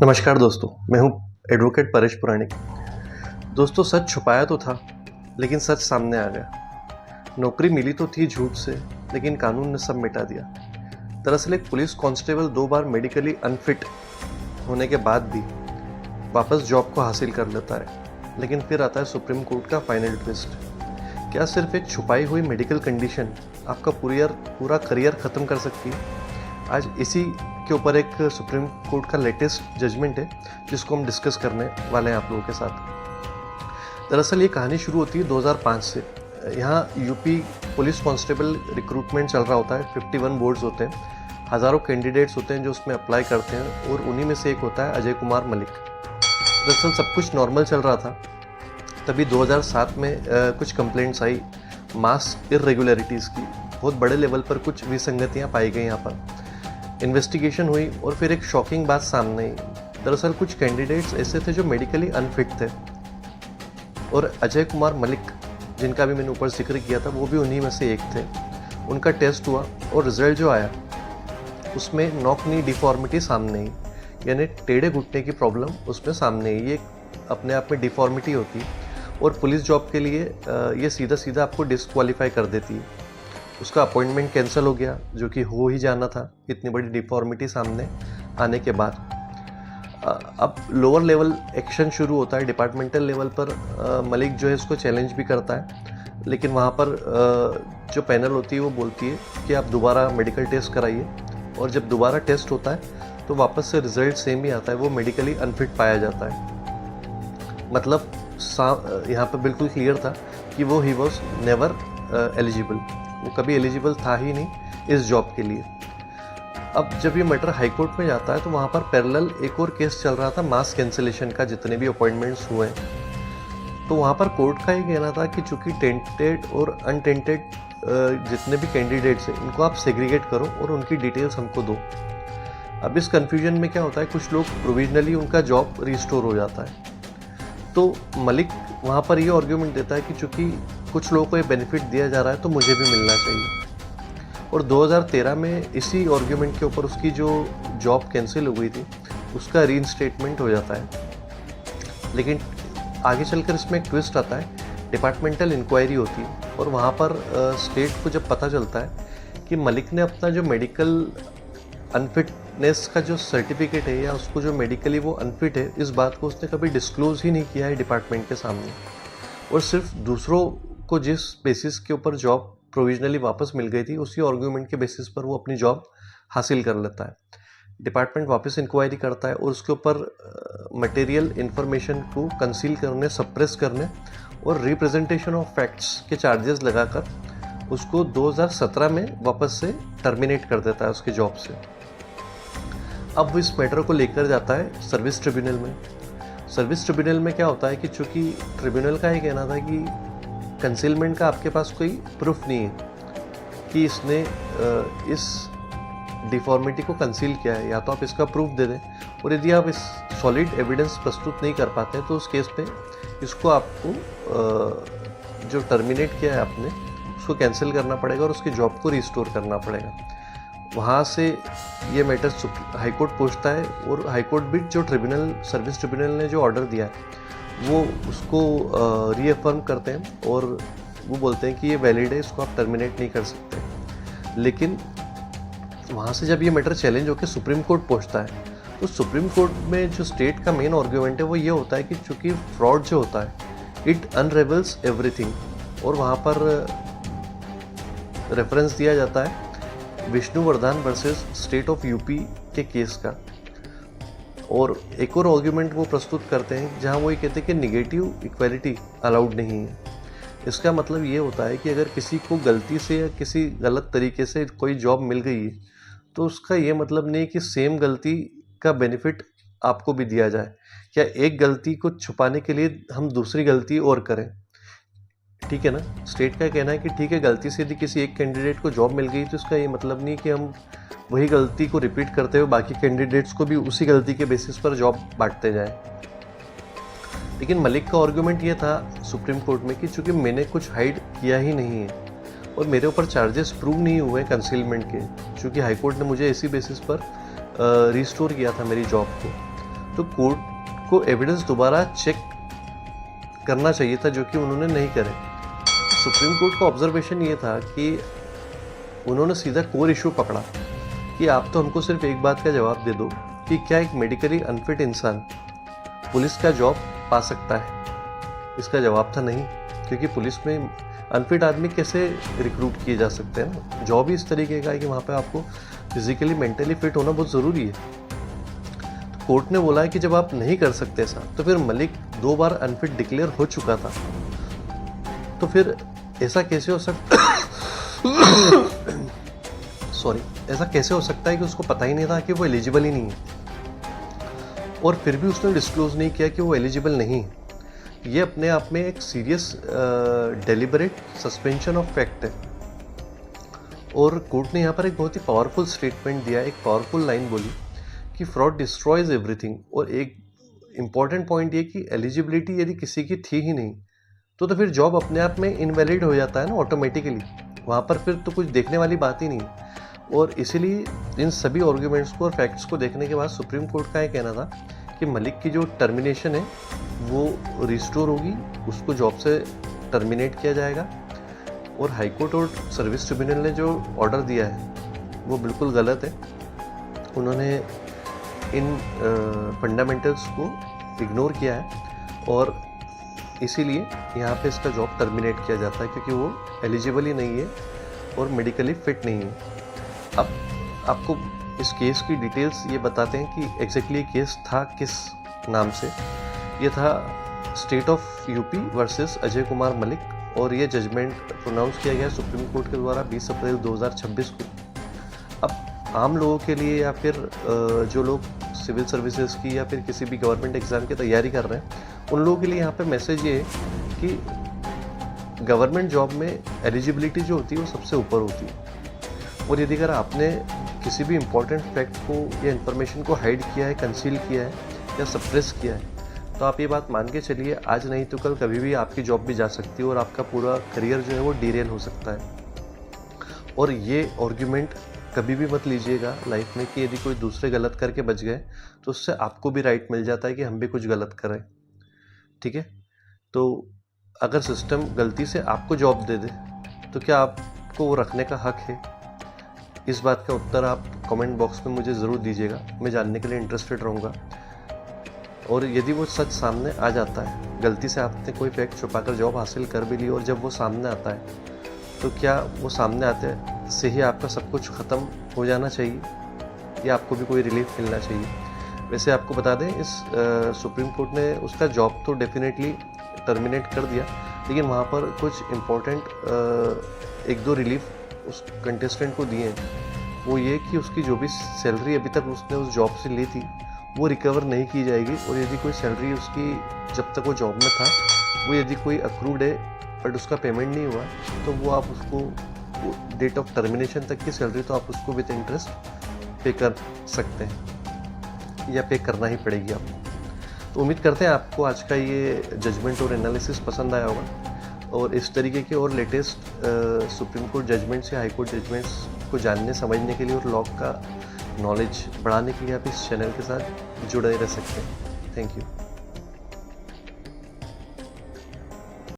नमस्कार दोस्तों, मैं हूं एडवोकेट परेश पुराणिक। दोस्तों, सच छुपाया तो था, लेकिन सच सामने आ गया। नौकरी मिली तो थी झूठ से, लेकिन कानून ने सब मिटा दिया। दरअसल एक पुलिस कांस्टेबल 2 बार मेडिकली अनफिट होने के बाद भी वापस जॉब को हासिल कर लेता है। लेकिन फिर आता है सुप्रीम कोर्ट का फाइनल ट्विस्ट। क्या सिर्फ एक छुपाई हुई मेडिकल कंडीशन आपका पूरा करियर ख़त्म कर सकती है? आज इसी के ऊपर एक सुप्रीम कोर्ट का लेटेस्ट जजमेंट है, जिसको हम डिस्कस करने वाले हैं आप लोगों के साथ। दरअसल ये कहानी शुरू होती है 2005 से। यहाँ यूपी पुलिस कांस्टेबल रिक्रूटमेंट चल रहा होता है। 51 बोर्ड्स होते हैं, हज़ारों कैंडिडेट्स होते हैं जो उसमें अप्लाई करते हैं, और उन्हीं में से एक होता है अजय कुमार मलिक। दरअसल सब कुछ नॉर्मल चल रहा था, तभी 2007 में कुछ कंप्लेंट्स आई मास इरेगुलरिटीज़ की। बहुत बड़े लेवल पर कुछ विसंगतियाँ पाई गई। यहाँ पर इन्वेस्टिगेशन हुई और फिर एक शॉकिंग बात सामने आई। दरअसल कुछ कैंडिडेट्स ऐसे थे जो मेडिकली अनफिट थे, और अजय कुमार मलिक, जिनका भी मैंने ऊपर जिक्र किया था, वो भी उन्हीं में से एक थे। उनका टेस्ट हुआ और रिजल्ट जो आया उसमें नॉक नी डिफॉर्मिटी सामने आई, यानी टेढ़े घुटने की प्रॉब्लम उसमें सामने आई। ये अपने आप में डिफॉर्मिटी होती है, और पुलिस जॉब के लिए ये सीधा सीधा आपको डिस्क्वालीफाई कर देती है। उसका अपॉइंटमेंट कैंसिल हो गया, जो कि हो ही जाना था इतनी बड़ी डिफॉर्मिटी सामने आने के बाद। अब लोअर लेवल एक्शन शुरू होता है। डिपार्टमेंटल लेवल पर मलिक जो है इसको चैलेंज भी करता है, लेकिन वहाँ पर जो पैनल होती है वो बोलती है कि आप दोबारा मेडिकल टेस्ट कराइए। और जब दोबारा टेस्ट होता है तो वापस से रिजल्ट सेम ही आता है, वो मेडिकली अनफिट पाया जाता है। मतलब यहाँ पर बिल्कुल क्लियर था कि वो ही वॉज नेवर एलिजिबल, वो कभी एलिजिबल था ही नहीं इस जॉब के लिए। अब जब ये मैटर हाई कोर्ट में जाता है तो वहाँ पर पैरेलल एक और केस चल रहा था मास कैंसिलेशन का, जितने भी अपॉइंटमेंट्स हुए हैं। तो वहाँ पर कोर्ट का ये कहना था कि चूंकि टेंटेड और अनटेंटेड जितने भी कैंडिडेट्स हैं इनको आप सेग्रीगेट करो और उनकी डिटेल्स हमको दो। अब इस कन्फ्यूजन में क्या होता है, कुछ लोग प्रोविजनली उनका जॉब रिस्टोर हो जाता है। तो मलिक वहाँ पर ये आर्ग्यूमेंट देता है कि चूंकि कुछ लोगों को ये बेनिफिट दिया जा रहा है तो मुझे भी मिलना चाहिए। और 2013 में इसी आर्ग्यूमेंट के ऊपर उसकी जो जॉब कैंसिल हो गई थी उसका रीइंस्टेटमेंट हो जाता है। लेकिन आगे चलकर इसमें एक ट्विस्ट आता है। डिपार्टमेंटल इंक्वायरी होती है, और वहाँ पर स्टेट को जब पता चलता है कि मलिक ने अपना जो मेडिकल अनफिटनेस का जो सर्टिफिकेट है, या उसको जो मेडिकली वो अनफिट है, इस बात को उसने कभी डिस्क्लोज ही नहीं किया है डिपार्टमेंट के सामने, और सिर्फ दूसरों को जिस बेसिस के ऊपर जॉब प्रोविजनली वापस मिल गई थी उसी आर्ग्यूमेंट के बेसिस पर वो अपनी जॉब हासिल कर लेता है। डिपार्टमेंट वापस इंक्वायरी करता है और उसके ऊपर मटेरियल इन्फॉर्मेशन को कंसील करने, सप्रेस करने और रिप्रेजेंटेशन ऑफ फैक्ट्स के चार्जेस लगाकर उसको 2017 में वापस से टर्मिनेट कर देता है उसकी जॉब से। अब वो इस मैटर को लेकर जाता है सर्विस ट्रिब्यूनल में। सर्विस ट्रिब्यूनल में क्या होता है कि चूँकि ट्रिब्यूनल का ये कहना था कि कंसीलमेंट का आपके पास कोई प्रूफ नहीं है कि इसने इस डिफॉर्मिटी को कंसील किया है, या तो आप इसका प्रूफ दे दें, और यदि आप इस सॉलिड एविडेंस प्रस्तुत नहीं कर पाते हैं तो उस केस पे इसको आपको जो टर्मिनेट किया है आपने उसको कैंसिल करना पड़ेगा और उसकी जॉब को रिस्टोर करना पड़ेगा। वहाँ से ये मैटर हाई कोर्ट पहुँचता है, और हाई कोर्ट भी जो ट्रिब्यूनल, सर्विस ट्रिब्यूनल ने जो ऑर्डर दिया है वो उसको रीअफर्म करते हैं, और वो बोलते हैं कि ये वैलिड है, इसको आप टर्मिनेट नहीं कर सकते। लेकिन वहाँ से जब ये मैटर चैलेंज होकर सुप्रीम कोर्ट पहुँचता है तो सुप्रीम कोर्ट में जो स्टेट का मेन आर्ग्यूमेंट है वो ये होता है कि चूँकि फ्रॉड जो होता है इट अनरेवल्स एवरीथिंग, और वहाँ पर रेफरेंस दिया जाता है Vishnuvardhana versus state of UP के केस का। और एक और आर्ग्यूमेंट वो प्रस्तुत करते हैं जहां वो ये कहते हैं कि निगेटिव इक्वालिटी अलाउड नहीं है। इसका मतलब ये होता है कि अगर किसी को गलती से या किसी गलत तरीके से कोई जॉब मिल गई है तो उसका ये मतलब नहीं कि सेम गलती का बेनिफिट आपको भी दिया जाए। क्या एक गलती को छुपाने के लिए हम दूसरी गलती और करें? ठीक है ना। स्टेट का कहना है कि ठीक है, गलती से यदि किसी एक कैंडिडेट को जॉब मिल गई तो इसका ये मतलब नहीं कि हम वही गलती को रिपीट करते हुए बाकी कैंडिडेट्स को भी उसी गलती के बेसिस पर जॉब बांटते जाएं। लेकिन मलिक का आर्गुमेंट ये था सुप्रीम कोर्ट में कि चूंकि मैंने कुछ हाइड किया ही नहीं है और मेरे ऊपर चार्जेस प्रूव नहीं हुए कंसीलमेंट के, चूंकि हाई कोर्ट ने मुझे इसी बेसिस पर रिस्टोर किया था मेरी जॉब को, तो कोर्ट को एविडेंस दोबारा चेक करना चाहिए था, जो कि उन्होंने नहीं करे। सुप्रीम कोर्ट का ऑब्जर्वेशन ये था कि उन्होंने सीधा कोर इशू पकड़ा कि आप तो हमको सिर्फ एक बात का जवाब दे दो कि क्या एक मेडिकली अनफिट इंसान पुलिस का जॉब पा सकता है। इसका जवाब था नहीं, क्योंकि पुलिस में अनफिट आदमी कैसे रिक्रूट किए जा सकते हैं ना। जॉब ही इस तरीके का है कि वहाँ पे आपको फिजिकली मेंटली फिट होना बहुत ज़रूरी है। तो कोर्ट ने बोला है कि जब आप नहीं कर सकते ऐसा, तो फिर मलिक 2 बार अनफिट डिक्लेयर हो चुका था, तो फिर ऐसा कैसे हो सकता ऐसा कैसे हो सकता है कि उसको पता ही नहीं था कि वो एलिजिबल ही नहीं है, और फिर भी उसने डिस्क्लोज नहीं किया कि वो एलिजिबल नहीं है। ये अपने आप में एक serious deliberate suspension of fact है। और कोर्ट ने यहाँ पर एक बहुत ही पावरफुल स्टेटमेंट दिया, एक पावरफुल लाइन बोली कि फ्रॉड डिस्ट्रॉयज एवरीथिंग। और एक इम्पॉर्टेंट पॉइंट ये कि एलिजिबिलिटी यदि किसी की थी ही नहीं, तो फिर जॉब अपने आप में इनवैलिड हो जाता है ना ऑटोमेटिकली। वहाँ पर फिर तो कुछ देखने वाली बात ही नहीं। और इसीलिए इन सभी आर्ग्यूमेंट्स को और फैक्ट्स को देखने के बाद सुप्रीम कोर्ट का ये कहना था कि मलिक की जो टर्मिनेशन है वो रिस्टोर होगी, उसको जॉब से टर्मिनेट किया जाएगा। और हाई कोर्ट और सर्विस ट्रिब्यूनल ने जो ऑर्डर दिया है वो बिल्कुल गलत है। उन्होंने इन फंडामेंटल्स को इग्नोर किया है और इसीलिए यहाँ पे इसका जॉब टर्मिनेट किया जाता है, क्योंकि वो एलिजिबल ही नहीं है और मेडिकली फिट नहीं है। अब आपको इस केस की डिटेल्स ये बताते हैं कि एग्जैक्टली केस था किस नाम से। ये था state of UP versus Ajay Kumar Malik, और ये जजमेंट प्रोनाउंस किया गया सुप्रीम कोर्ट के द्वारा 20 अप्रैल 2026 को। अब आम लोगों के लिए या फिर जो लोग सिविल सर्विसेज की या फिर किसी भी गवर्नमेंट एग्ज़ाम की तैयारी कर रहे हैं, उन लोगों के लिए यहाँ पे मैसेज ये है कि गवर्नमेंट जॉब में एलिजिबिलिटी जो होती है वो सबसे ऊपर होती है। और यदि अगर आपने किसी भी इम्पोर्टेंट फैक्ट को या इन्फॉर्मेशन को हाइड किया है, कंसील किया है या सप्रेस किया है, तो आप ये बात मान के चलिए आज नहीं तो कल कभी भी आपकी जॉब भी जा सकती है और आपका पूरा करियर जो है वो डीरेल हो सकता है। और ये आर्ग्यूमेंट कभी भी मत लीजिएगा लाइफ में कि यदि कोई दूसरे गलत करके बच गए तो उससे आपको भी राइट मिल जाता है कि हम भी कुछ गलत करें। ठीक है, तो अगर सिस्टम गलती से आपको जॉब दे दे तो क्या आपको वो रखने का हक है? इस बात का उत्तर आप कमेंट बॉक्स में मुझे ज़रूर दीजिएगा, मैं जानने के लिए इंटरेस्टेड रहूँगा। और यदि वो सच सामने आ जाता है, गलती से आपने कोई फैक्ट छुपाकर जॉब हासिल कर भी ली और जब वो सामने आता है, तो क्या वो सामने आते से ही आपका सब कुछ ख़त्म हो जाना चाहिए या आपको भी कोई रिलीफ मिलना चाहिए? वैसे आपको बता दें, इस सुप्रीम कोर्ट ने उसका जॉब तो डेफिनेटली टर्मिनेट कर दिया, लेकिन वहाँ पर कुछ इम्पोर्टेंट 1-2 रिलीफ उस कंटेस्टेंट को दिए हैं। वो ये कि उसकी जो भी सैलरी अभी तक उसने उस जॉब से ली थी वो रिकवर नहीं की जाएगी, और यदि कोई सैलरी उसकी जब तक वो जॉब में था वो यदि कोई अक्रूड है बट उसका पेमेंट नहीं हुआ, तो वो आप उसको डेट ऑफ टर्मिनेशन तक की सैलरी तो आप उसको विद इंटरेस्ट पे कर सकते हैं या पे करना ही पड़ेगी आपको। तो उम्मीद करते हैं आपको आज का ये जजमेंट और एनालिसिस पसंद आया होगा, और इस तरीके के और लेटेस्ट सुप्रीम कोर्ट जजमेंट्स या हाई कोर्ट जजमेंट्स को जानने समझने के लिए और लॉ का नॉलेज बढ़ाने के लिए आप इस चैनल के साथ जुड़े रह सकते हैं। Thank you.